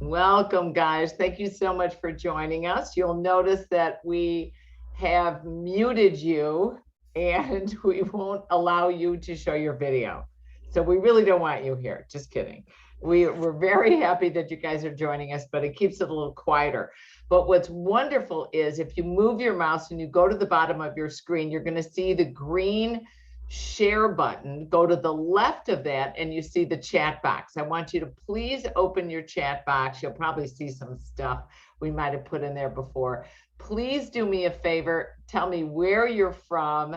Welcome, guys. Thank you so much for joining us. You'll notice that we have muted you and we won't allow you to show your video. So we really don't want you here. Just kidding. We're very happy that you guys are joining us, but it keeps it a little quieter. But what's wonderful is if you move your mouse and you go to the bottom of your screen, you're going to see the green share button. Go to the left of that and you see the chat box. I want you to please open your chat box. You'll probably see some stuff we might have put in there before. Please do me a favor, tell me where you're from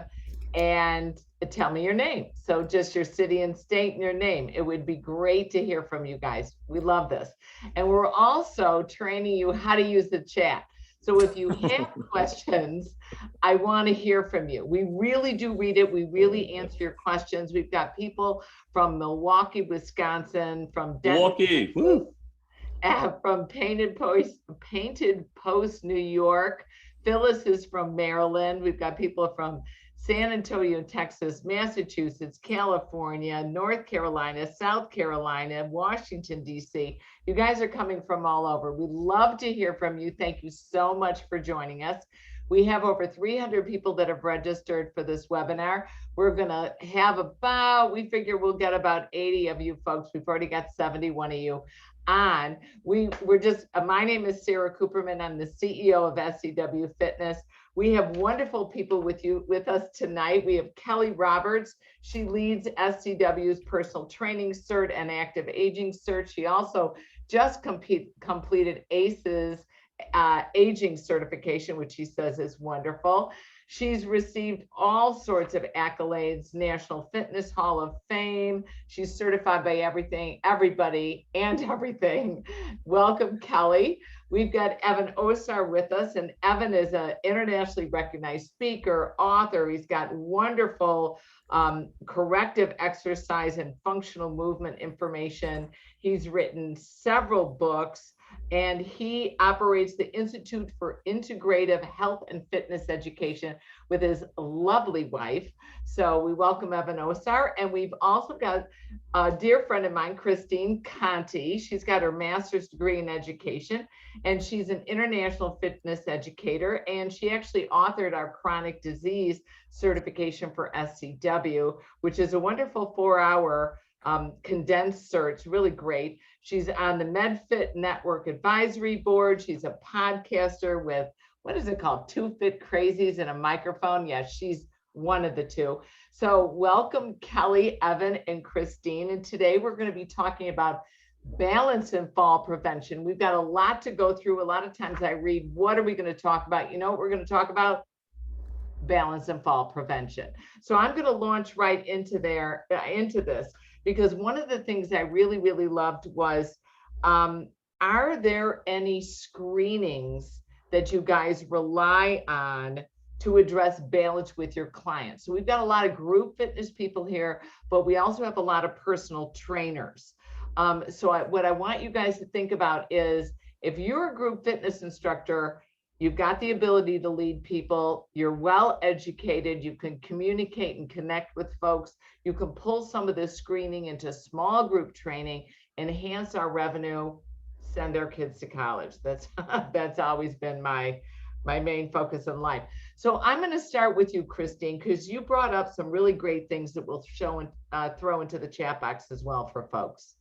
and tell me your name. So just your city and state and your name. It would be great to hear from you guys. We love this. And we're also training you how to use the chat. So if you have questions, I want to hear from you. We really do read it. We really answer your questions. We've got people from Milwaukee, Wisconsin, from Milwaukee, from Painted Post, New York. Phyllis is from Maryland. We've got people from San Antonio, Texas, Massachusetts, California, North Carolina, South Carolina, Washington, D.C. You guys are coming from all over. We'd love to hear from you. Thank you so much for joining us. We have over 300 people that have registered for this webinar. We're going to have we figure we'll get about 80 of you folks. We've already got 71 of you on. My name is Sarah Cooperman. I'm the CEO of SCW Fitness. We have wonderful people with us tonight. We have Kelly Roberts. She leads SCW's personal training cert and active aging cert. She also just completed ACE's aging certification, which she says is wonderful. She's received all sorts of accolades, National Fitness Hall of Fame. She's certified by everybody and everything. Welcome, Kelly. We've got Evan Osar with us, and Evan is an internationally recognized speaker, author. He's got wonderful corrective exercise and functional movement information. He's written several books, and he operates the Institute for Integrative Health and Fitness Education with his lovely wife. So we welcome Evan Osar. And we've also got a dear friend of mine, Christine Conti. She's got her master's degree in education, and she's an international fitness educator. And she actually authored our chronic disease certification for SCW, which is a wonderful 4-hour condensed search, really great. She's on the MedFit Network Advisory Board. She's a podcaster with, what is it called? 2 Fit Crazies and a microphone. Yeah, she's one of the two. So welcome, Kelly, Evan, and Christine. And today we're going to be talking about balance and fall prevention. We've got a lot to go through. A lot of times I read, what are we going to talk about? You know what we're going to talk about? Balance and fall prevention. So I'm going to launch right into this. Because one of the things I really, really loved was, are there any screenings that you guys rely on to address balance with your clients? So we've got a lot of group fitness people here, but we also have a lot of personal trainers. What I want you guys to think about is, if you're a group fitness instructor, you've got the ability to lead people, you're well educated, you can communicate and connect with folks, you can pull some of this screening into small group training, enhance our revenue, send our kids to college. That's always been my main focus in life. So I'm going to start with you, Christine, because you brought up some really great things that we'll show and throw into the chat box as well for folks.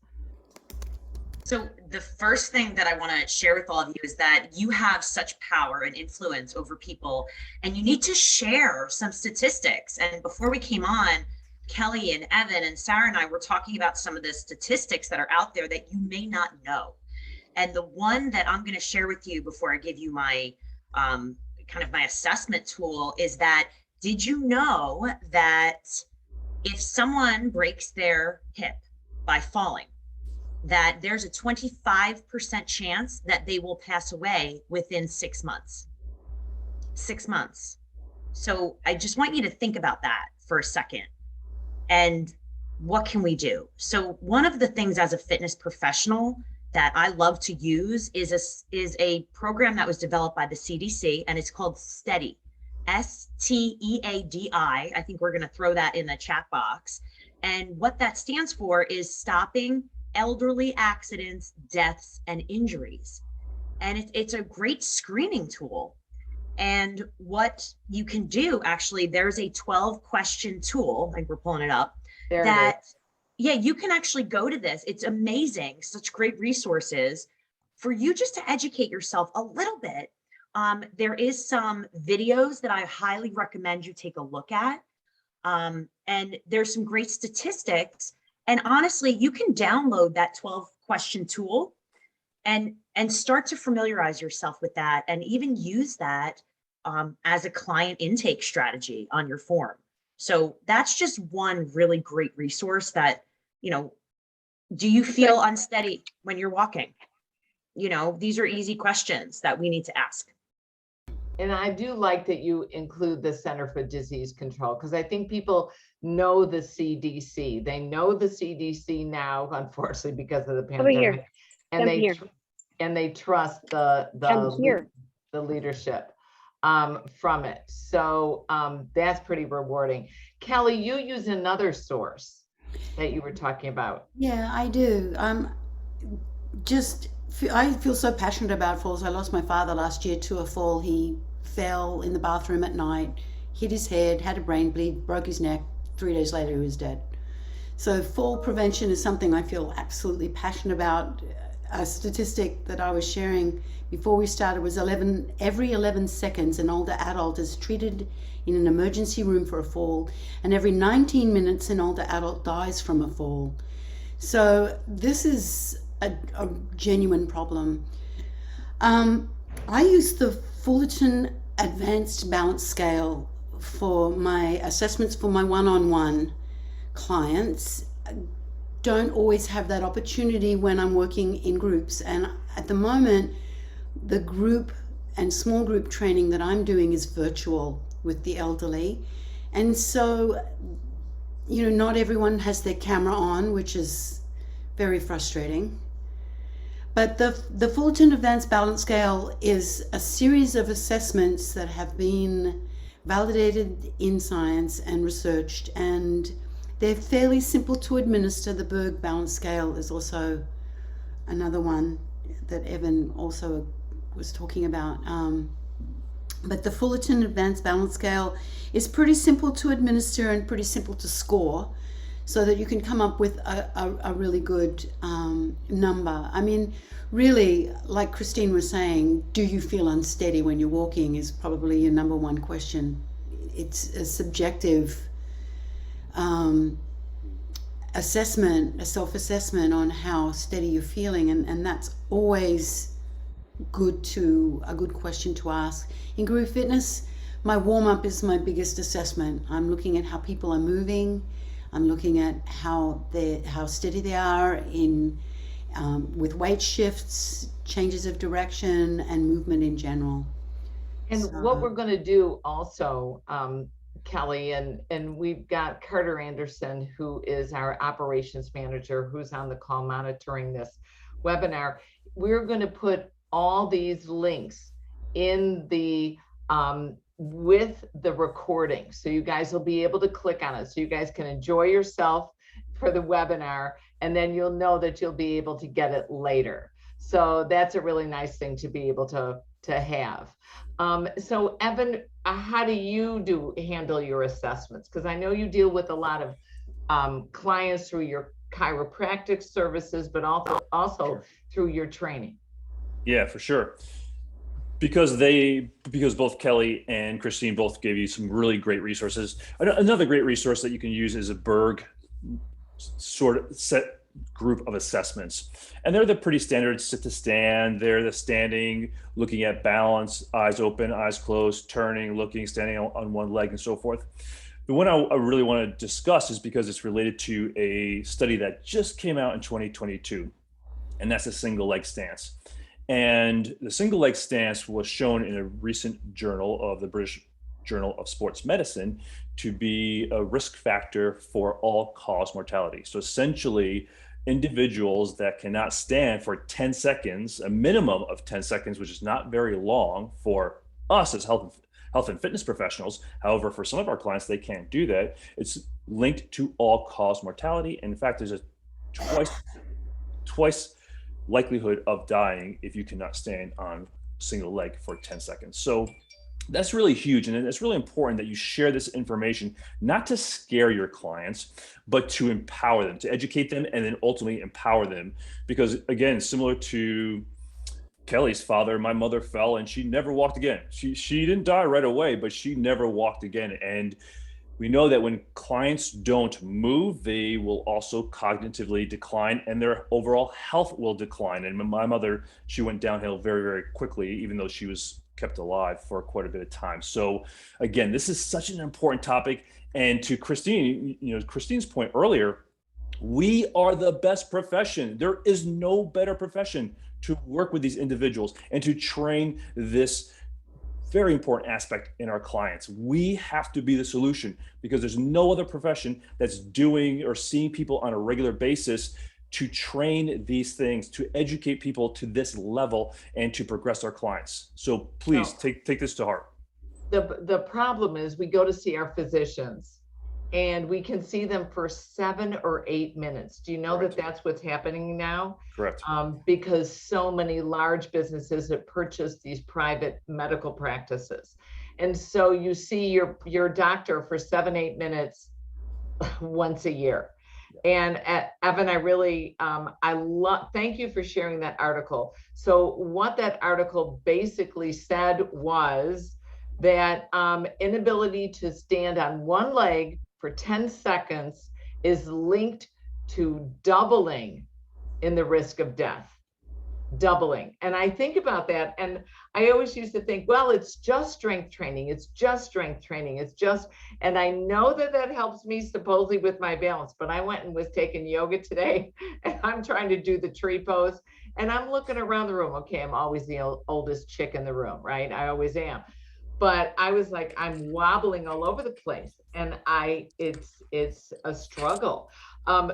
So the first thing that I want to share with all of you is that you have such power and influence over people, and you need to share some statistics. And before we came on, Kelly and Evan and Sarah and I were talking about some of the statistics that are out there that you may not know. And the one that I'm going to share with you before I give you my kind of my assessment tool is that, did you know that if someone breaks their hip by falling, that there's a 25% chance that they will pass away within 6 months. 6 months. So I just want you to think about that for a second. And what can we do? So one of the things as a fitness professional that I love to use is a program that was developed by the CDC, and it's called STEADI, STEADI. I think we're going to throw that in the chat box. And what that stands for is stopping, elderly accidents, deaths, and injuries. And it's a great screening tool. And what you can do, actually, there's a 12 question tool, like we're pulling it up, There it is. that, yeah, you can actually go to this. It's amazing, such great resources for you just to educate yourself a little bit. There is some videos that I highly recommend you take a look at. And there's some great statistics. And honestly, you can download that 12 question tool and start to familiarize yourself with that and even use that as a client intake strategy on your form. So that's just one really great resource that, do you feel unsteady when you're walking? These are easy questions that we need to ask. And I do like that you include the Center for Disease Control, because I think people know the CDC. They know the CDC now, unfortunately, because of the Over here. pandemic, and Come here. they trust the Come here. leadership from it. So that's pretty rewarding. Kelly, you use another source that you were talking about. Yeah, I do. I feel so passionate about falls. I lost my father last year to a fall. He fell in the bathroom at night, hit his head, had a brain bleed, broke his neck. 3 days later, he was dead. So fall prevention is something I feel absolutely passionate about. A statistic that I was sharing before we started was every 11 seconds an older adult is treated in an emergency room for a fall, and every 19 minutes an older adult dies from a fall. So this is a genuine problem. I use the Fullerton Advanced Balance Scale for my assessments for my one-on-one clients. Don't always have that opportunity when I'm working in groups, and at the moment the group and small group training that I'm doing is virtual with the elderly, and so not everyone has their camera on, which is very frustrating. But the Fullerton Advanced Balance Scale is a series of assessments that have been validated in science and researched, and they're fairly simple to administer. The Berg Balance Scale is also another one that Evan also was talking about. But the Fullerton Advanced Balance Scale is pretty simple to administer and pretty simple to score, so that you can come up with a really good number. I mean, really, like Christine was saying, do you feel unsteady when you're walking is probably your number one question. It's a subjective assessment, a self-assessment on how steady you're feeling, and that's always a good question to ask. In group fitness, my warm-up is my biggest assessment. I'm looking at how people are moving. I'm looking at how steady they are with weight shifts, changes of direction, and movement in general. And what we're going to do also, Kelly, and we've got Carter Anderson, who is our operations manager, who's on the call monitoring this webinar. We're going to put all these links in the with the recording, so you guys will be able to click on it, so you guys can enjoy yourself for the webinar, and then you'll know that you'll be able to get it later. So that's a really nice thing to be able to have. So Evan, how do you handle your assessments? Because I know you deal with a lot of clients through your chiropractic services, but also Sure. through your training. Yeah, for sure. Because both Kelly and Christine both gave you some really great resources. Another great resource that you can use is a Berg sort of set group of assessments. And they're the pretty standard sit to stand. They're the standing, looking at balance, eyes open, eyes closed, turning, looking, standing on one leg, and so forth. The one I really want to discuss is because it's related to a study that just came out in 2022, and that's a single leg stance. And the single leg stance was shown in a recent journal of the British Journal of Sports Medicine to be a risk factor for all-cause mortality. So essentially, individuals that cannot stand for 10 seconds, a minimum of 10 seconds, which is not very long for us as health and fitness professionals. However, for some of our clients, they can't do that. It's linked to all-cause mortality. And in fact, there's a twice likelihood of dying if you cannot stand on single leg for 10 seconds. So that's really huge. And it's really important that you share this information, not to scare your clients, but to empower them, to educate them, and then ultimately empower them. Because again, similar to Kelly's father, my mother fell and she never walked again. She didn't die right away, but she never walked again. And we know that when clients don't move, they will also cognitively decline and their overall health will decline. And my mother, she went downhill very, very quickly, even though she was kept alive for quite a bit of time. So again, this is such an important topic. And to Christine, Christine's point earlier, we are the best profession. There is no better profession to work with these individuals and to train this very important aspect in our clients. We have to be the solution because there's no other profession that's doing or seeing people on a regular basis to train these things, to educate people to this level and to progress our clients. So please take this to heart. The problem is we go to see our physicians and we can see them for 7 or 8 minutes. Do you know Correct. that that's what's happening now? Correct. Because so many large businesses have purchased these private medical practices. And so you see your doctor for 7, 8 minutes once a year. And Evan, I really, thank you for sharing that article. So what that article basically said was that inability to stand on one leg for 10 seconds is linked to doubling in the risk of death. Doubling. And I think about that. And I always used to think, well, it's just strength training. It's just strength training. And I know that that helps me supposedly with my balance, but I went and was taking yoga today and I'm trying to do the tree pose and I'm looking around the room. Okay. I'm always the oldest chick in the room, right? I always am. But I was like, I'm wobbling all over the place and it's a struggle.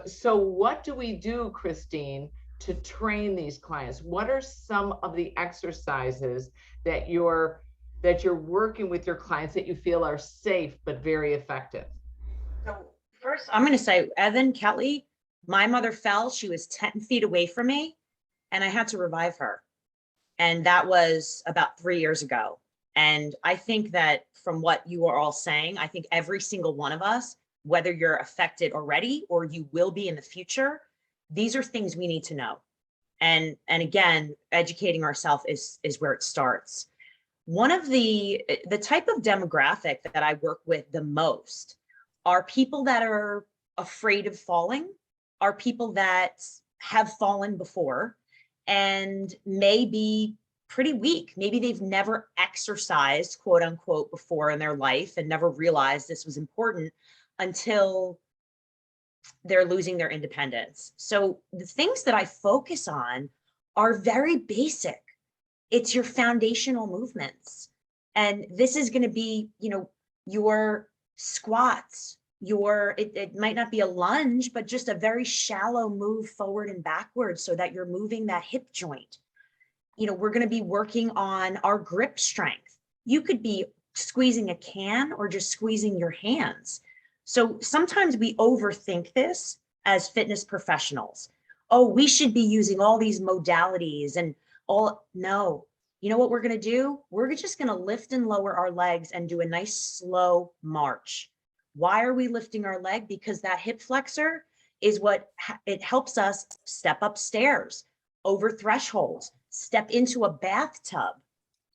So what do we do, Christine, to train these clients? What are some of the exercises that you're working with your clients that you feel are safe but very effective? So first, I'm going to say, Evan, Kelly, my mother fell. She was 10 feet away from me and I had to revive her. And that was about 3 years ago. And I think that from what you are all saying, I think every single one of us, whether you're affected already or you will be in the future, these are things we need to know. And again, educating ourselves is where it starts. One of the type of demographic that I work with the most are people that are afraid of falling, are people that have fallen before and may be pretty weak. Maybe they've never exercised, quote unquote, before in their life and never realized this was important until they're losing their independence. So the things that I focus on are very basic. It's your foundational movements. And this is going to be, your squats, it might not be a lunge, but just a very shallow move forward and backwards so that you're moving that hip joint. We're going to be working on our grip strength. You could be squeezing a can or just squeezing your hands. So sometimes we overthink this as fitness professionals. Oh, we should be using all these modalities and all. No, you know what we're going to do? We're just going to lift and lower our legs and do a nice slow march. Why are we lifting our leg? Because that hip flexor is what it helps us step upstairs, over thresholds, step into a bathtub.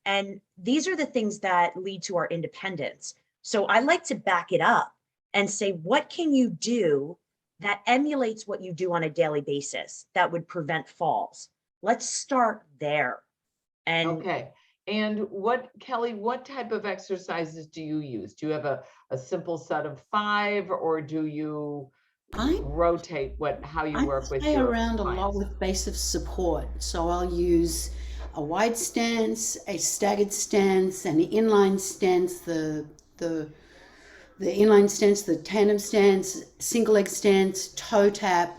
And these are the things that lead to our independence. So I like to back it up and say, what can you do that emulates what you do on a daily basis that would prevent falls? Let's start there. And okay. And Kelly, what type of exercises do you use? Do you have a simple set of 5 or do you rotate how you work with your clients? I play around a lot with base of support. So I'll use a wide stance, a staggered stance, an inline stance, the inline stance, the tandem stance, single leg stance, toe tap.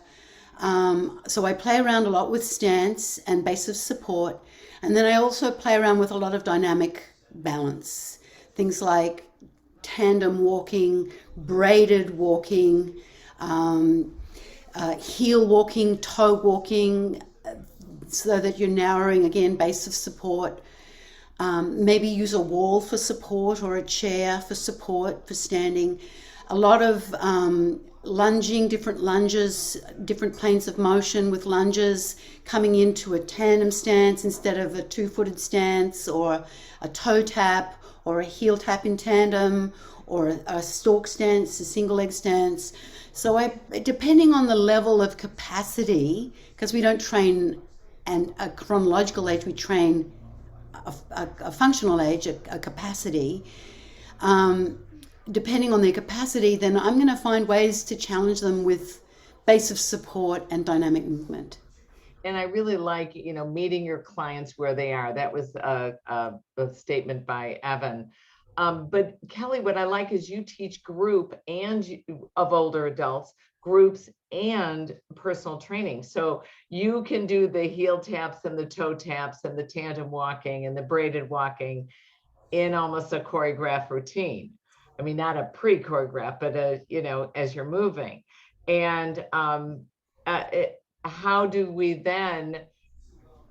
So I play around a lot with stance and base of support. And then I also play around with a lot of dynamic balance. Things like tandem walking, braided walking, heel walking, toe walking, so that you're narrowing, again, base of support. Maybe use a wall for support or a chair for support for standing. A lot of lunging, different lunges, different planes of motion with lunges, coming into a tandem stance instead of a two-footed stance, or a toe tap or a heel tap in tandem, or a stalk stance, a single leg stance. So depending on the level of capacity, because we don't train and a chronological age, we train a functional age, a capacity. Depending on their capacity, then I'm going to find ways to challenge them with base of support and dynamic movement. And I really like, meeting your clients where they are. That was a statement by Evan. But Kelly, what I like is you teach group of older adults, groups and personal training. So you can do the heel taps and the toe taps and the tandem walking and the braided walking in almost a choreographed routine. I mean, not a pre-choreograph, but as you're moving. And how do we then,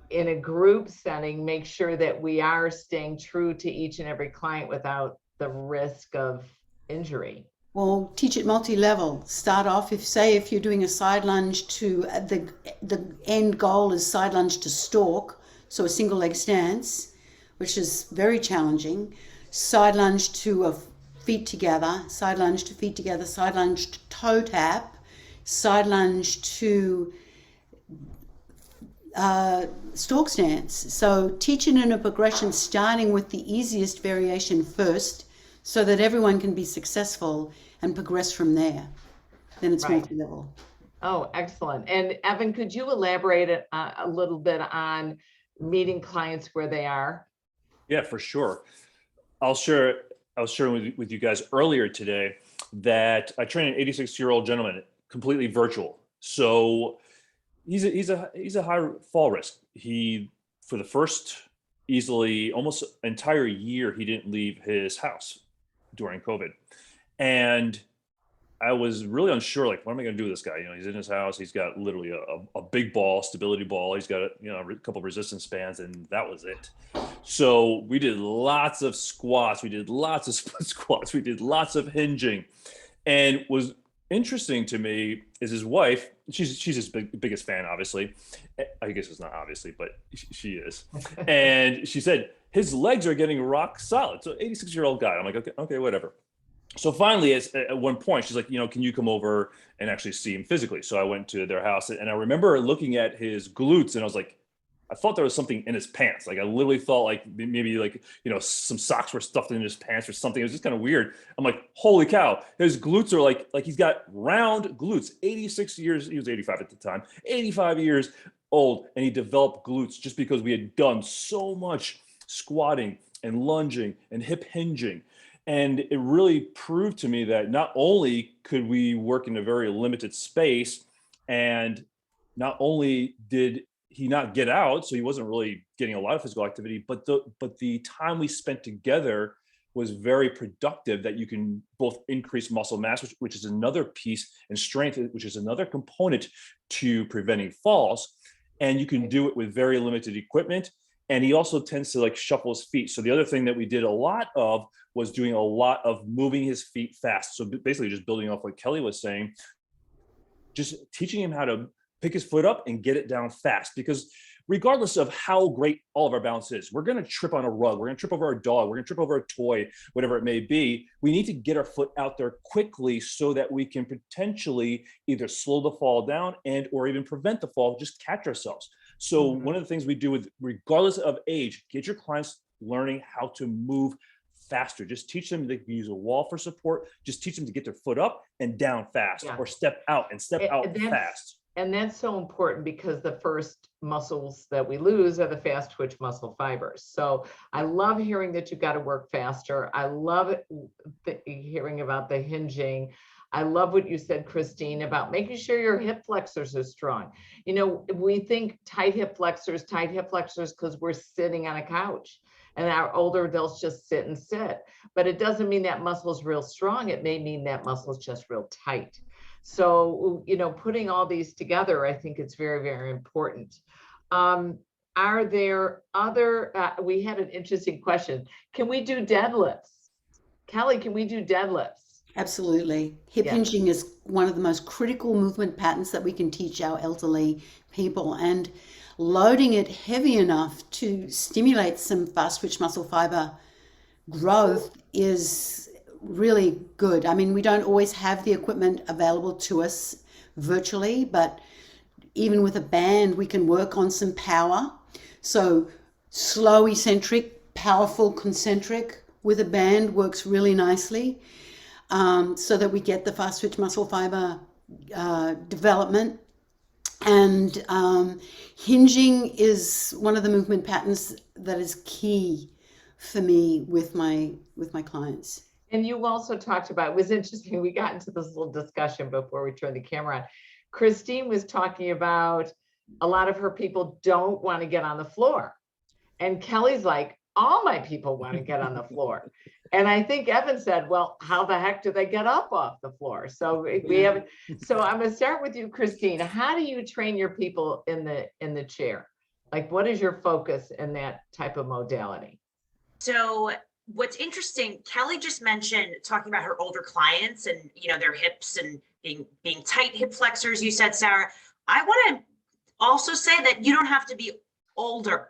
in a group setting, make sure that we are staying true to each and every client without the risk of injury? Well, teach it multi-level. Start off, if you're doing a side lunge to the end goal is side lunge to stalk, so a single leg stance, which is very challenging. Side lunge to a feet together, side lunge to feet together, side lunge to toe tap, side lunge to stalk stance. So teach it in a progression, starting with the easiest variation first, so that everyone can be successful and progress from there. Then it's Right. multi-level. Oh, excellent. And Evan, could you elaborate a little bit on meeting clients where they are? Yeah, for sure. I was sharing with you guys earlier today that I train an 86-year-old gentleman, completely virtual. So he's a high fall risk. He, for the first easily almost entire year, he didn't leave his house during COVID. And I was really unsure, like, what am I going to do with this guy? He's in his house. He's got literally a big ball, stability ball. He's got a couple of resistance bands, and that was it. So we did lots of squats. We did lots of split squats. We did lots of hinging. And was interesting to me is his wife. She's his biggest fan, obviously. I guess it's not obviously, but she is. And she said his legs are getting rock solid. So 86-year-old guy. I'm like, okay, whatever. So finally, at one point, she's like, can you come over and actually see him physically? So I went to their house, and I remember looking at his glutes, and I was like, I thought there was something in his pants. Like, I literally thought like maybe like, some socks were stuffed in his pants or something. It was just kind of weird. I'm like, holy cow, his glutes are like he's got round glutes. 86 years, he was 85 at the time, 85 years old, and he developed glutes just because we had done so much squatting and lunging and hip hinging. And it really proved to me that not only could we work in a very limited space, and not only did he not get out, so he wasn't really getting a lot of physical activity, but the time we spent together was very productive, that you can both increase muscle mass, which is another piece, and strength, which is another component to preventing falls. And you can do it with very limited equipment. And he also tends to shuffle his feet. So the other thing that we did a lot of was doing a lot of moving his feet fast. So basically just building off what Kelly was saying, just teaching him how to pick his foot up and get it down fast. Because regardless of how great all of our balance is, we're going to trip on a rug, we're going to trip over a dog, we're going to trip over a toy, whatever it may be. We need to get our foot out there quickly so that we can potentially either slow the fall down or even prevent the fall, just catch ourselves. So one of the things we do with, regardless of age, get your clients learning how to move faster. Just teach them to use a wall for support. Just teach them to get their foot up and down fast, or step out fast. And that's so important, because the first muscles that we lose are the fast twitch muscle fibers. So I love hearing that you've got to work faster. I love hearing about the hinging. I love what you said, Christine, about making sure your hip flexors are strong. We think tight hip flexors because we're sitting on a couch. and our older adults just sit and sit. But it doesn't mean that muscle is real strong. It may mean that muscle is just real tight. So, putting all these together, I think it's very, very important. Are there other, we had an interesting question. Can we do deadlifts? Kelly, can we do deadlifts? Absolutely. Hip Yeah. hinging is one of the most critical movement patterns that we can teach our elderly people, and loading it heavy enough to stimulate some fast twitch muscle fiber growth is really good. I mean, we don't always have the equipment available to us virtually, but even with a band, we can work on some power. So slow eccentric, powerful concentric with a band works really nicely, so that we get the fast twitch muscle fiber development. And hinging is one of the movement patterns that is key for me with my clients. And you also talked about, it was interesting, we got into this little discussion before we turned the camera on. Christine was talking about a lot of her people don't want to get on the floor. And Kelly's like, all my people want to get on the floor. And I think Evan said, well, how the heck do they get up off the floor? So we have, so I'm going to start with you, Christine. How do you train your people in the chair? Like, what is your focus in that type of modality? So what's interesting, Kelly just mentioned talking about her older clients and, their hips and being tight hip flexors. You said, Sarah, I want to also say that you don't have to be older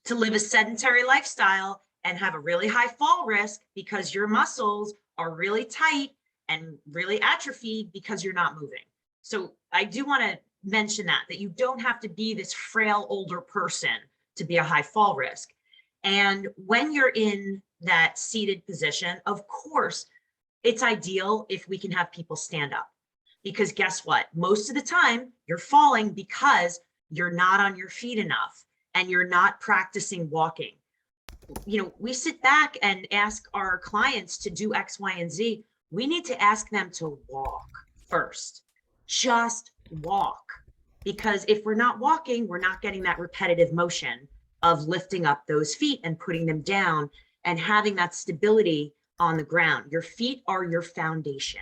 to live a sedentary lifestyle and have a really high fall risk, because your muscles are really tight and really atrophied because you're not moving. So I do want to mention that you don't have to be this frail older person to be a high fall risk. And when you're in that seated position, of course, it's ideal if we can have people stand up, because guess what? Most of the time you're falling because you're not on your feet enough and you're not practicing walking. We sit back and ask our clients to do X, Y, and Z. We need to ask them to walk first. Just walk. Because if we're not walking, we're not getting that repetitive motion of lifting up those feet and putting them down and having that stability on the ground. Your feet are your foundation.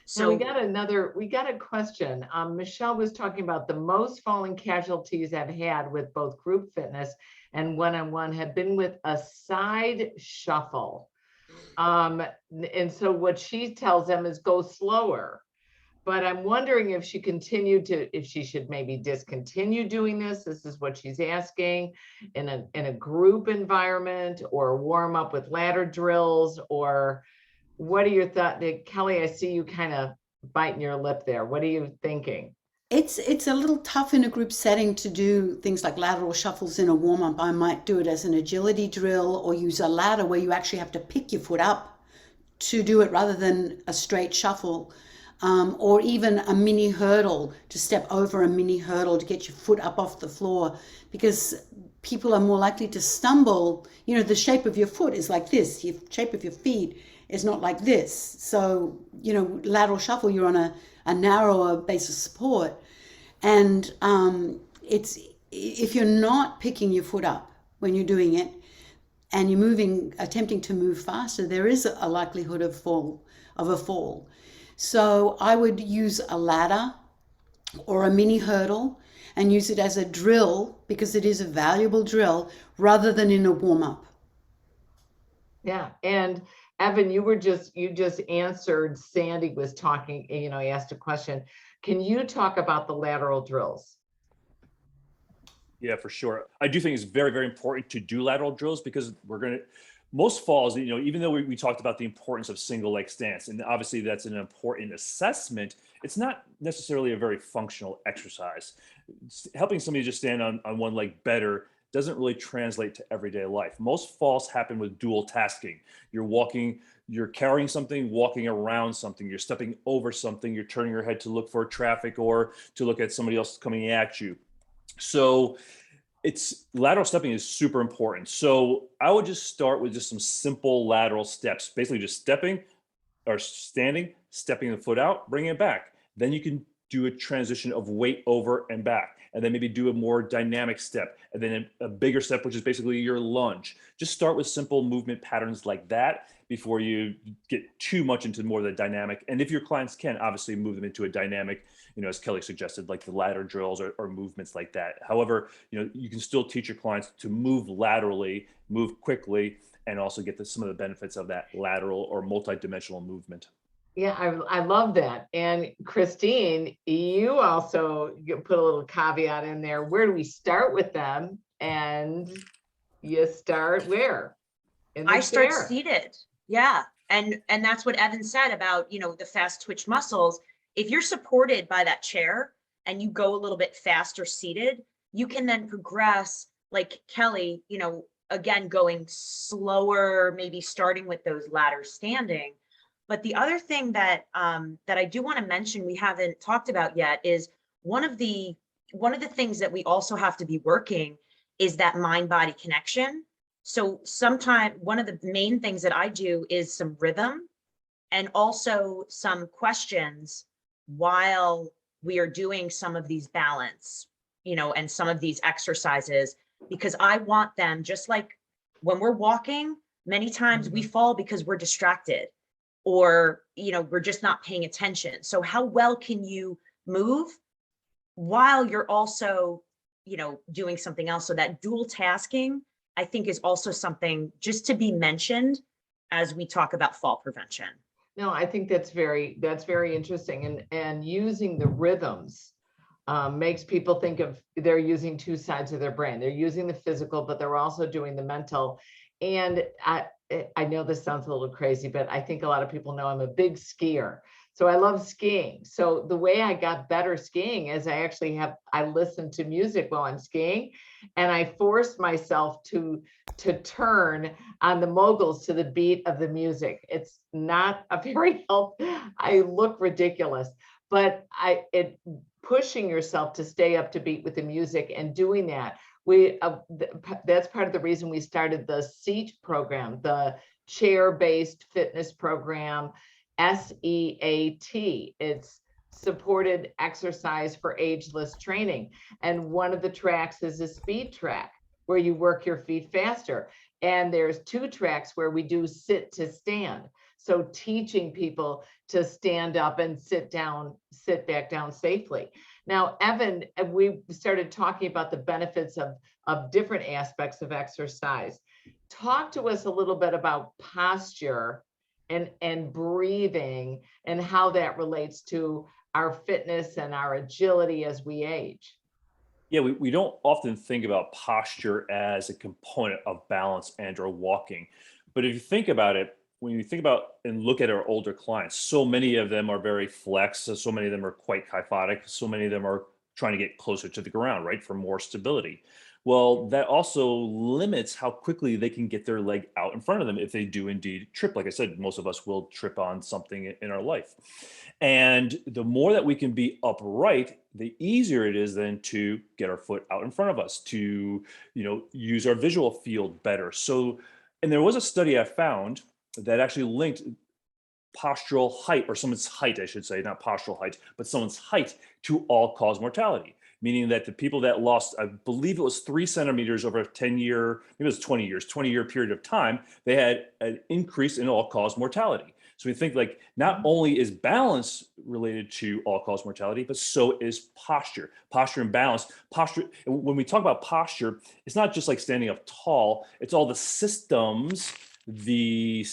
So we got a question. Michelle was talking about the most falling casualties I've had with both group fitness and one-on-one have been with a side shuffle. And so what she tells them is go slower. But I'm wondering if she should maybe discontinue doing this. This is what she's asking, in a group environment, or warm up with ladder drills, or what are your thoughts? Kelly, I see you kind of biting your lip there. What are you thinking? It's a little tough in a group setting to do things like lateral shuffles in a warm-up. I might do it as an agility drill, or use a ladder where you actually have to pick your foot up to do it rather than a straight shuffle. Or even a mini hurdle, to step over a mini hurdle to get your foot up off the floor, because people are more likely to stumble. The shape of your foot is like this. The shape of your feet is not like this. So, lateral shuffle, you're on a narrower base of support. And it's, if you're not picking your foot up when you're doing it and you're attempting to move faster, there is a likelihood of a fall. So I would use a ladder or a mini hurdle and use it as a drill, because it is a valuable drill, rather than in a warm-up. Yeah. And Evan, you just answered. Sandy was talking, he asked a question. Can you talk about the lateral drills? Yeah, for sure. I do think it's very, very important to do lateral drills, because most falls, even though we talked about the importance of single leg stance, and obviously that's an important assessment, it's not necessarily a very functional exercise. Helping somebody just stand on one leg better doesn't really translate to everyday life. Most falls happen with dual tasking. You're walking, you're carrying something, walking around something, you're stepping over something, you're turning your head to look for traffic or to look at somebody else coming at you. So lateral stepping is super important. So I would just start with just some simple lateral steps, basically just stepping or standing, stepping the foot out, bringing it back. Then you can do a transition of weight over and back, and then maybe do a more dynamic step, and then a bigger step, which is basically your lunge. Just start with simple movement patterns like that before you get too much into more of the dynamic. And if your clients can, obviously move them into a dynamic, as Kelly suggested, like the lateral drills or movements like that. However, you can still teach your clients to move laterally, move quickly, and also get some of the benefits of that lateral or multi-dimensional movement. Yeah, I love that. And Christine, you also put a little caveat in there. Where do we start with them? And you start where? In the I start chair. seated. Yeah. And that's what Evan said about, the fast twitch muscles. If you're supported by that chair and you go a little bit faster seated, you can then progress like Kelly, again, going slower, maybe starting with those ladders standing. But the other thing that I do want to mention we haven't talked about yet is one of the things that we also have to be working is that mind-body connection. So sometimes one of the main things that I do is some rhythm and also some questions while we are doing some of these balance, and some of these exercises, because I want them, just like when we're walking, many times we fall because we're distracted or, we're just not paying attention. So how well can you move while you're also, doing something else? So that dual tasking, I think, is also something just to be mentioned as we talk about fall prevention. No, I think that's very interesting. And using the rhythms makes people think of they're using two sides of their brain. They're using the physical, but they're also doing the mental. And I know this sounds a little crazy, but I think a lot of people know I'm a big skier. So I love skiing. So the way I got better skiing is I listen to music while I'm skiing, and I forced myself to turn on the moguls to the beat of the music. It's not a very I look ridiculous, but pushing yourself to stay up to beat with the music and doing that. That's part of the reason we started the SEAT program, the chair-based fitness program, SEAT. It's supported exercise for ageless training. And one of the tracks is a speed track where you work your feet faster. And there's 2 tracks where we do sit to stand. So teaching people to stand up and sit back down safely. Now, Evan, we started talking about the benefits of different aspects of exercise. Talk to us a little bit about posture and breathing and how that relates to our fitness and our agility as we age. Yeah, we don't often think about posture as a component of balance and or walking. But if you think about it, when you think about and look at our older clients, so many of them are very flex, so many of them are quite kyphotic, so many of them are trying to get closer to the ground, right, for more stability. Well, that also limits how quickly they can get their leg out in front of them if they do indeed trip. Like I said, most of us will trip on something in our life. And the more that we can be upright, the easier it is then to get our foot out in front of us, to, use our visual field better. So, and there was a study I found that actually linked postural height, or someone's height, I should say, not postural height, but someone's height to all-cause mortality. Meaning that the people that lost, I believe it was 3 centimeters over a 10-year, maybe it was 20-year period of time, they had an increase in all-cause mortality. So we think like not only is balance related to all-cause mortality, but so is posture and balance. Posture, when we talk about posture, it's not just like standing up tall, it's all the systems, the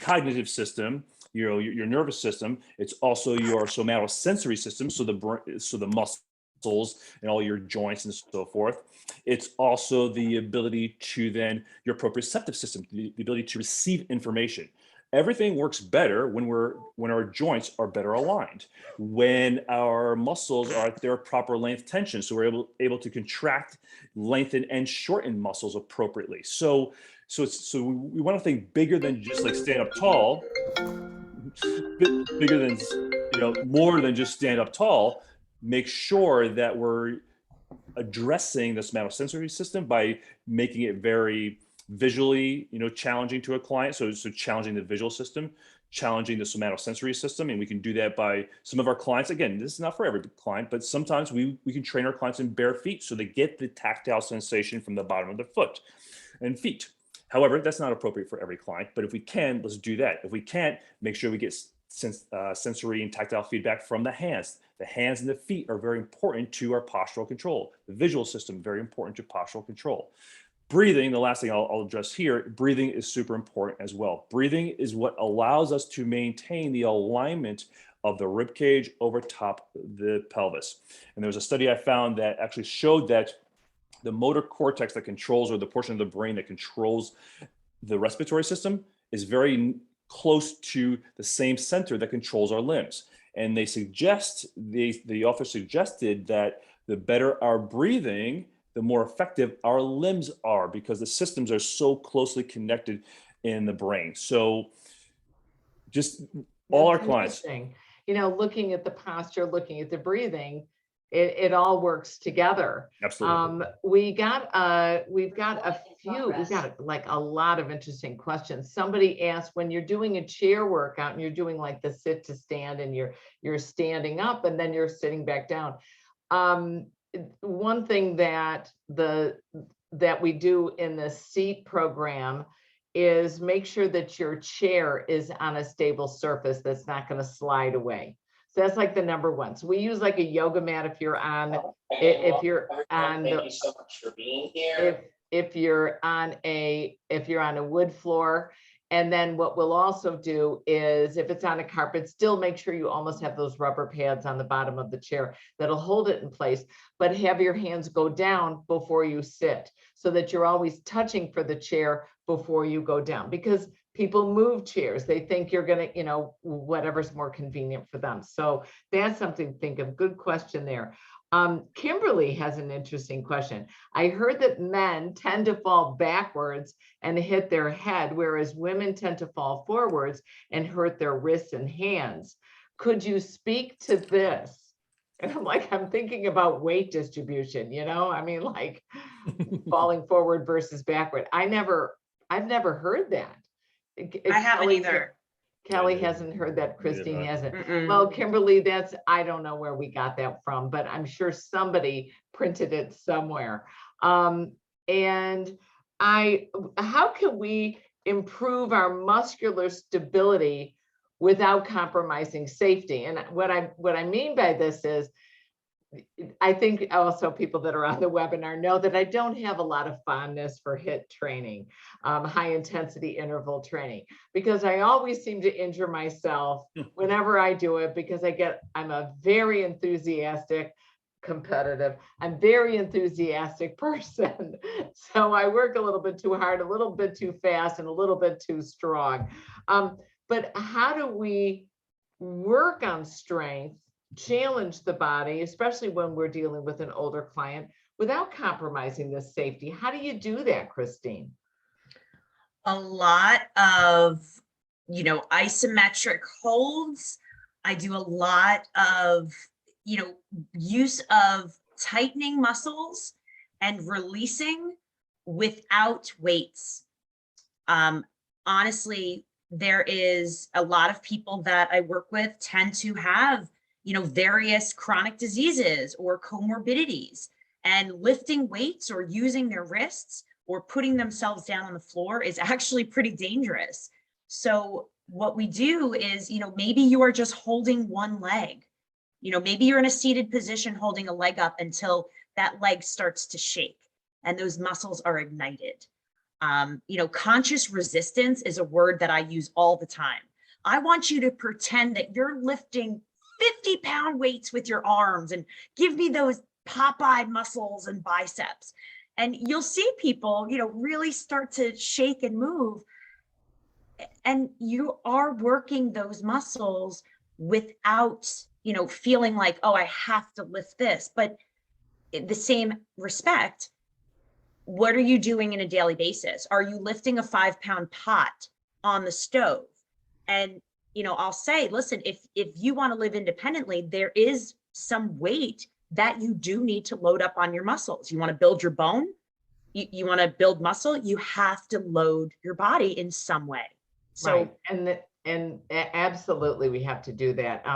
cognitive system, your nervous system. It's also your somatosensory system, so the muscles and all your joints and so forth. It's also the ability to then your proprioceptive system, the ability to receive information. Everything works better when our joints are better aligned, when our muscles are at their proper length tension, so we're able to contract, lengthen, and shorten muscles appropriately. So we want to think bigger than just like stand up tall, bigger than more than just stand up tall. Make sure that we're addressing the somatosensory system by making it very visually, challenging to a client. So challenging the visual system, challenging the somatosensory system. And we can do that by some of our clients. Again, this is not for every client, but sometimes we can train our clients in bare feet so they get the tactile sensation from the bottom of the foot and feet. However, that's not appropriate for every client, but if we can, let's do that. If we can't, make sure we get sensory and tactile feedback from the hands. The hands and the feet are very important to our postural control. The visual system, very important to postural control. Breathing, the last thing I'll address here, breathing is super important as well. Breathing is what allows us to maintain the alignment of the rib cage over top the pelvis. And there was a study I found that actually showed that the motor cortex that controls, or the portion of the brain that controls the respiratory system, is very close to the same center that controls our limbs. And the author suggested that the better our breathing, the more effective our limbs are, because the systems are so closely connected in the brain. So just all our clients. Looking at the posture, looking at the breathing, it all works together. Absolutely. We've got a lot of interesting questions. Somebody asked, when you're doing a chair workout and you're doing like the sit to stand and you're standing up and then you're sitting back down. One thing that we do in the seat program is make sure that your chair is on a stable surface that's not going to slide away. So that's like the number one. So we use like a yoga mat if you're on Thank you so much for being here. if you're on a wood floor. And then what we'll also do is, if it's on a carpet, still make sure you almost have those rubber pads on the bottom of the chair that'll hold it in place, but have your hands go down before you sit so that you're always touching for the chair before you go down, because people move chairs. They think you're going to, whatever's more convenient for them. So that's something to think of. Good question there. Kimberly has an interesting question. I heard that men tend to fall backwards and hit their head, whereas women tend to fall forwards and hurt their wrists and hands. Could you speak to this? And I'm thinking about weight distribution, like falling forward versus backward. I've never heard that. I haven't either. Kelly hasn't heard that. Christine hasn't. Mm-mm. Well, Kimberly, I don't know where we got that from, but I'm sure somebody printed it somewhere. How can we improve our muscular stability without compromising safety? And what I mean by this is, I think also people that are on the webinar know that I don't have a lot of fondness for HIIT training, high intensity interval training, because I always seem to injure myself whenever I do it, because I'm a very enthusiastic, competitive, I'm very enthusiastic person. So I work a little bit too hard, a little bit too fast, and a little bit too strong. But how do we work on strength, challenge the body, especially when we're dealing with an older client, without compromising the safety? How do you do that, Christine? A lot of, isometric holds. I do a lot of, use of tightening muscles and releasing without weights. Honestly, there is a lot of people that I work with tend to have various chronic diseases or comorbidities, and lifting weights or using their wrists or putting themselves down on the floor is actually pretty dangerous. So what we do is, maybe you are just holding one leg, maybe you're in a seated position holding a leg up until that leg starts to shake and those muscles are ignited. Conscious resistance is a word that I use all the time. I want you to pretend that you're lifting 50-pound weights with your arms and give me those Popeye muscles and biceps. And you'll see people, really start to shake and move. And you are working those muscles without, feeling like, oh, I have to lift this. But in the same respect, what are you doing in a daily basis? Are you lifting a 5-pound pot on the stove? And I'll say, listen, if you want to live independently, there is some weight that you do need to load up on your muscles. You want to build your bone, you want to build muscle, you have to load your body in some way. So, right. And absolutely, we have to do that.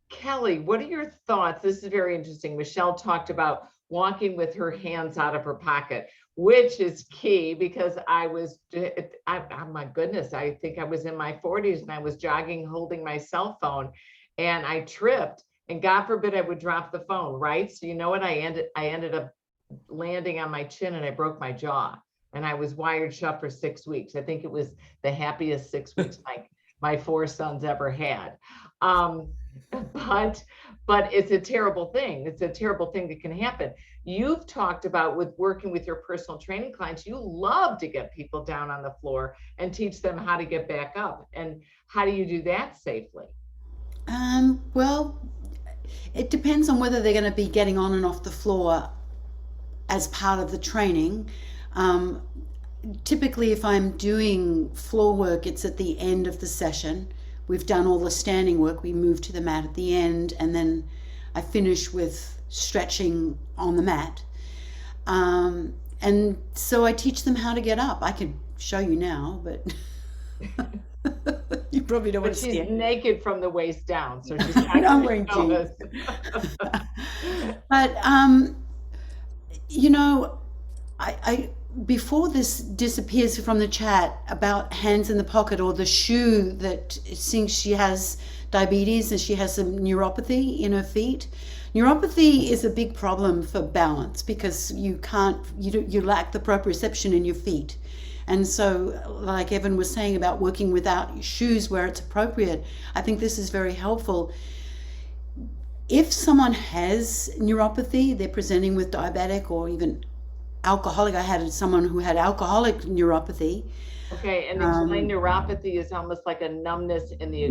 Kelly, what are your thoughts? This is very interesting. Michelle talked about walking with her hands out of her pocket, which is key because oh my goodness, I think I was in my 40s and I was jogging, holding my cell phone, and I tripped, and God forbid I would drop the phone, right? So you know what? I ended up landing on my chin and I broke my jaw, and I was wired shut for 6 weeks. I think it was the happiest 6 weeks my 4 sons ever had. But it's a terrible thing. It's a terrible thing that can happen. You've talked about with working with your personal training clients, you love to get people down on the floor and teach them how to get back up. And how do you do that safely? Well, it depends on whether they're going to be getting on and off the floor as part of the training. Typically, if I'm doing floor work, it's at the end of the session. We've done all the standing work, we move to the mat at the end, and then I finish with stretching on the mat. And so I teach them how to get up. I could show you now, but you probably don't want to see it. She's naked from the waist down, so she's not I'm wearing jeans. But you know, I before this disappears from the chat about hands in the pocket or the shoe that thinks she has diabetes and she has some neuropathy in her feet. Neuropathy is a big problem for balance because you lack the proprioception in your feet. And so, like Evan was saying about working without shoes where it's appropriate, I think this is very helpful. If someone has neuropathy, they're presenting with diabetic or even alcoholic. I had someone who had alcoholic neuropathy. Okay, and explain neuropathy is almost like a numbness in the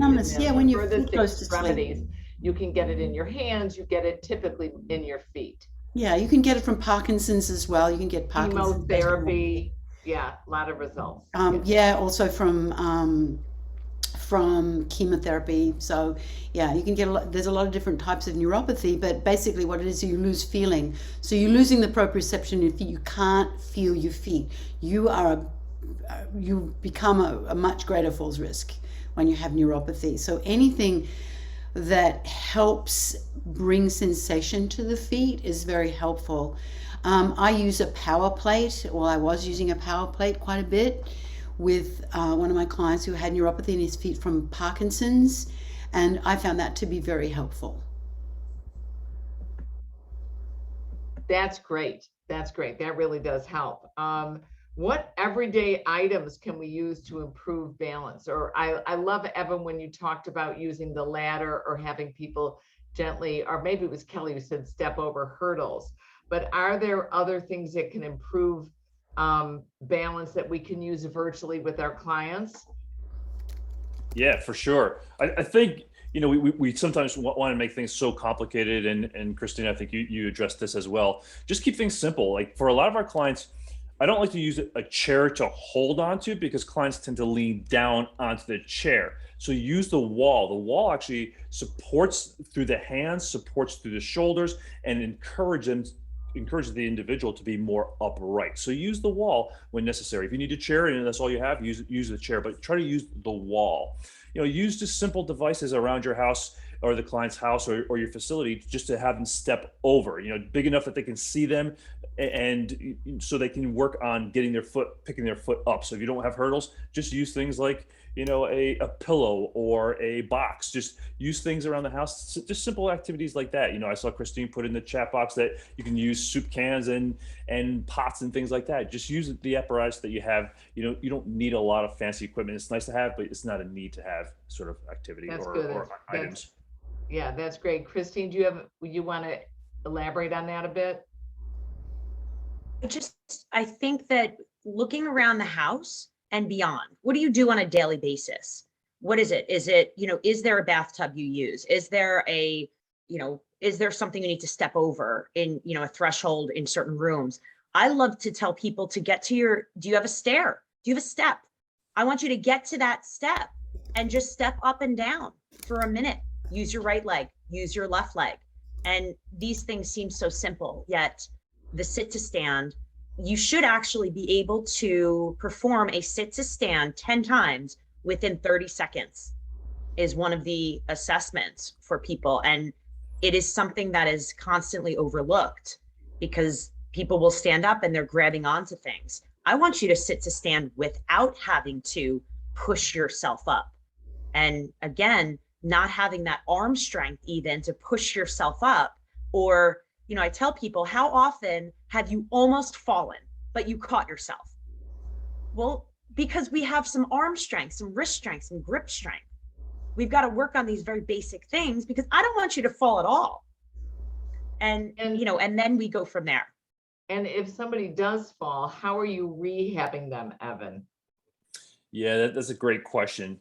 when your furthest feet goes to extremities. sleep. You can get it in your hands. You get it typically in your feet. Yeah, you can get it from Parkinson's as well. You can get Parkinson's chemotherapy. Yeah, a lot of results. Also from chemotherapy. So yeah, you can get there's a lot of different types of neuropathy, but basically what it is, you lose feeling. So you're losing the proprioception. If you can't feel your feet, you become a much greater falls risk when you have neuropathy. So anything that helps bring sensation to the feet is very helpful. I use a power plate, or I was using a power plate quite a bit with one of my clients who had neuropathy in his feet from Parkinson's, and I found that to be very helpful. That's great. That's great. That really does help. What everyday items can we use to improve balance? Or I love, Evan, when you talked about using the ladder or having people gently, or maybe it was Kelly who said step over hurdles. But are there other things that can improve balance that we can use virtually with our clients? Yeah, for sure. I think, you know, we sometimes want to make things so complicated, and Christine, I think you addressed this as well. Just keep things simple. Like for a lot of our clients, I don't like to use a chair to hold onto because clients tend to lean down onto the chair. So use the wall. The wall actually supports through the hands, supports through the shoulders, and encourages the individual to be more upright. So use the wall when necessary. If you need a chair and that's all you have, use the chair, but try to use the wall. You know, use just simple devices around your house or the client's house or your facility just to have them step over, you know, big enough that they can see them, and so they can work on picking their foot up. So if you don't have hurdles, just use things like, you know, a pillow or a box. Just use things around the house, just simple activities like that. You know, I saw Christine put in the chat box that you can use soup cans and pots and things like that. Just use the apparatus that you have. You know, you don't need a lot of fancy equipment. It's nice to have, but it's not a need to have sort of activity or items. Yeah, that's great. Christine, you want to elaborate on that a bit? I think that looking around the house and beyond, what do you do on a daily basis? What is it? Is it, you know, is there a bathtub you use? Is there is there something you need to step over in, you know, a threshold in certain rooms? I love to tell people to get to do you have a stair? Do you have a step? I want you to get to that step and just step up and down for a minute. Use your right leg, use your left leg. And these things seem so simple, yet the sit to stand you should actually be able to perform a sit to stand 10 times within 30 seconds is one of the assessments for people. And it is something that is constantly overlooked because people will stand up and they're grabbing onto things. I want you to sit to stand without having to push yourself up. And again, not having that arm strength even to push yourself up. Or, you know, I tell people, how often have you almost fallen, but you caught yourself? Well, because we have some arm strength, some wrist strength, some grip strength. We've got to work on these very basic things because I don't want you to fall at all. And you know, and then we go from there. And if somebody does fall, how are you rehabbing them, Evan? Yeah, that's a great question.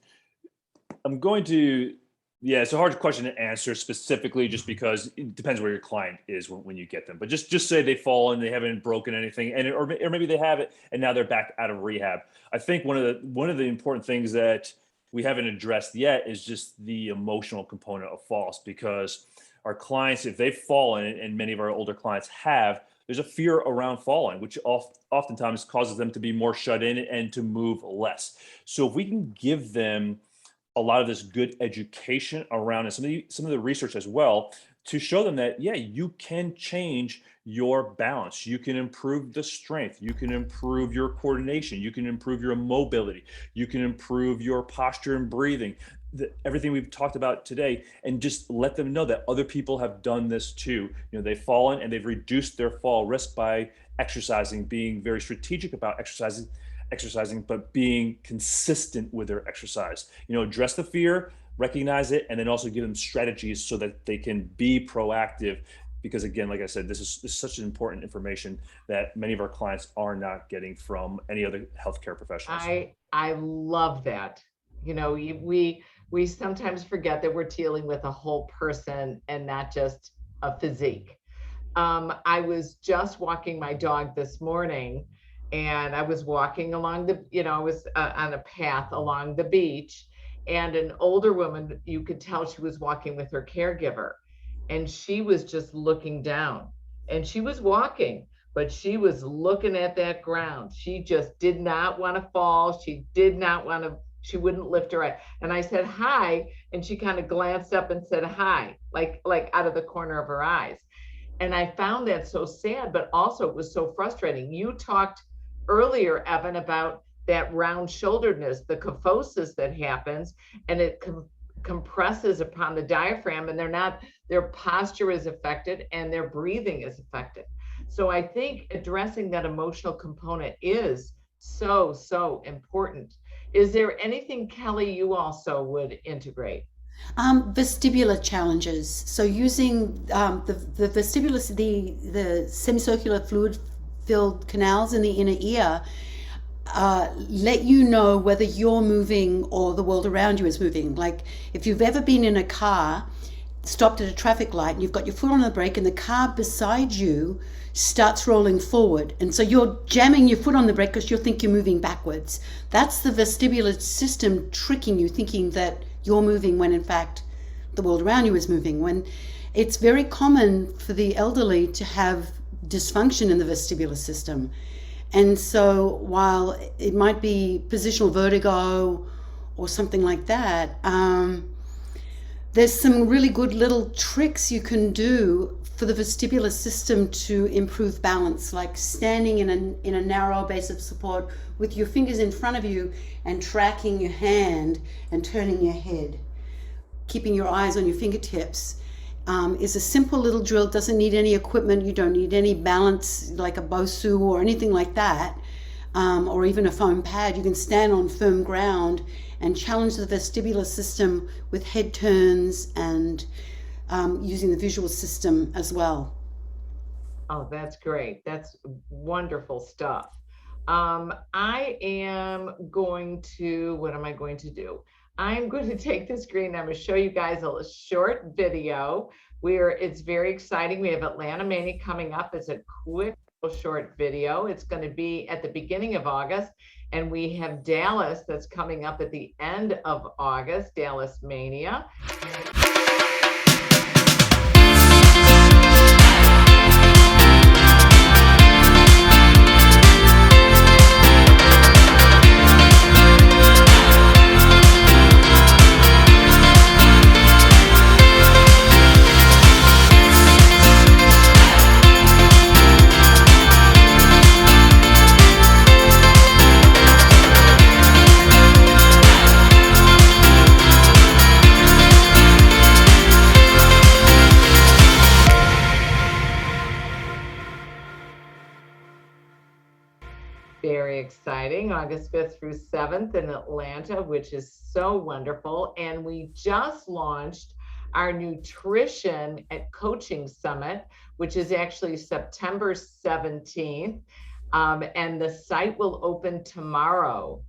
It's a hard question to answer specifically just because it depends where your client is when you get them. But just say they fall and they haven't broken anything, or maybe they have it and now they're back out of rehab. I think one of the important things that we haven't addressed yet is just the emotional component of falls, because our clients, if they've fallen, and many of our older clients have, there's a fear around falling, which oftentimes causes them to be more shut in and to move less. So if we can give them a lot of this good education around, and some of the research as well, to show them that, yeah, you can change your balance, you can improve the strength, you can improve your coordination, you can improve your mobility, you can improve your posture and breathing, everything we've talked about today, and just let them know that other people have done this too. You know, they've fallen and they've reduced their fall risk by exercising, being very strategic about exercising, but being consistent with their exercise. You know, address the fear, recognize it, and then also give them strategies so that they can be proactive. Because again, like I said, this is such an important information that many of our clients are not getting from any other healthcare professionals. I love that. You know, we sometimes forget that we're dealing with a whole person and not just a physique. I was just walking my dog this morning, and I was walking along I was on a path along the beach, and an older woman, you could tell she was walking with her caregiver, and she was just looking down, and she was walking, but she was looking at that ground. She just did not want to fall. She wouldn't lift her eye. And I said, hi. And she kind of glanced up and said, hi, like out of the corner of her eyes. And I found that so sad, but also it was so frustrating. You talked earlier, Evan, about that round shoulderedness, the kyphosis that happens, and it compresses upon the diaphragm, and their posture is affected and their breathing is affected. So I think addressing that emotional component is so important. Is there anything, Kelly, you also would integrate? Vestibular challenges. So using the vestibular, the semicircular fluid-filled canals in the inner ear let you know whether you're moving or the world around you is moving. Like if you've ever been in a car, stopped at a traffic light, and you've got your foot on the brake, and the car beside you starts rolling forward, and so you're jamming your foot on the brake because you think you're moving backwards. That's the vestibular system tricking you, thinking that you're moving when in fact the world around you is moving. When it's very common for the elderly to have dysfunction in the vestibular system. And so while it might be positional vertigo or something like that, there's some really good little tricks you can do for the vestibular system to improve balance, like standing in a narrow base of support with your fingers in front of you and tracking your hand and turning your head. Keeping your eyes on your fingertips is a simple little drill. Doesn't need any equipment. You don't need any balance like a Bosu or anything like that, or even a foam pad. You can stand on firm ground and challenge the vestibular system with head turns and using the visual system as well. Oh, that's great. That's wonderful stuff. I am going to, what am I going to do? I'm going to take the screen. I'm going to show you guys a short video where it's very exciting. We have Atlanta Mania coming up. It's a quick short video. It's going to be at the beginning of August. And we have Dallas that's coming up at the end of August, Dallas Mania. exciting. August 5th through 7th in Atlanta, which is so wonderful. And we just launched our nutrition and coaching summit, which is actually September 17th. And the site will open tomorrow.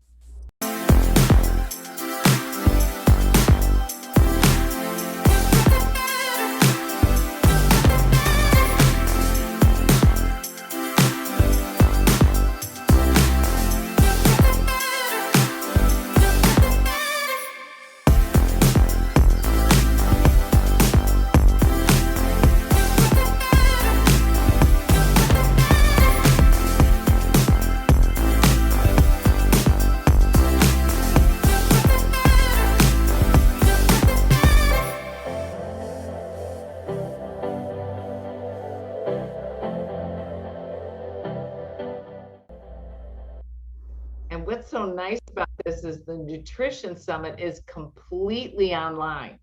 And what's so nice about this is the Nutrition Summit is completely online.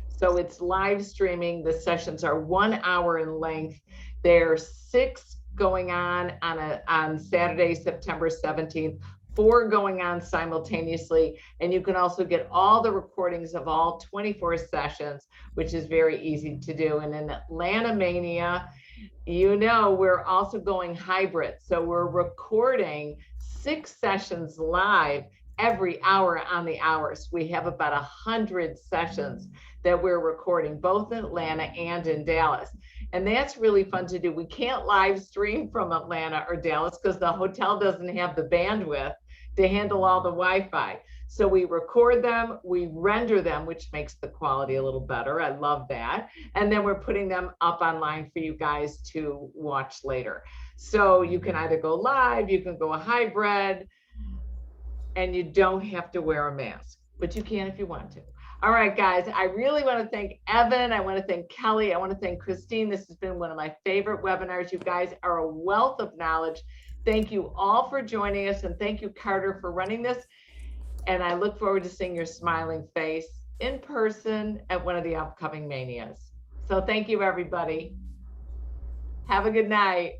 So it's live streaming. The sessions are 1 hour in length. There's 6 going on Saturday, September 17th, 4 going on simultaneously. And you can also get all the recordings of all 24 sessions, which is very easy to do. And in Atlanta Mania, you know, we're also going hybrid. So we're recording 6 sessions live every hour on the hours. We have about 100 sessions that we're recording, both in Atlanta and in Dallas. And that's really fun to do. We can't live stream from Atlanta or Dallas because the hotel doesn't have the bandwidth to handle all the Wi-Fi. So we record them, we render them, which makes the quality a little better. I love that. And then we're putting them up online for you guys to watch later. So you can either go live, you can go hybrid, and you don't have to wear a mask, but you can if you want to. All right, guys, I really want to thank Evan. I want to thank Kelly. I want to thank Christine. This has been one of my favorite webinars. You guys are a wealth of knowledge. Thank you all for joining us. And thank you, Carter, for running this. And I look forward to seeing your smiling face in person at one of the upcoming manias. So thank you, everybody. Have a good night.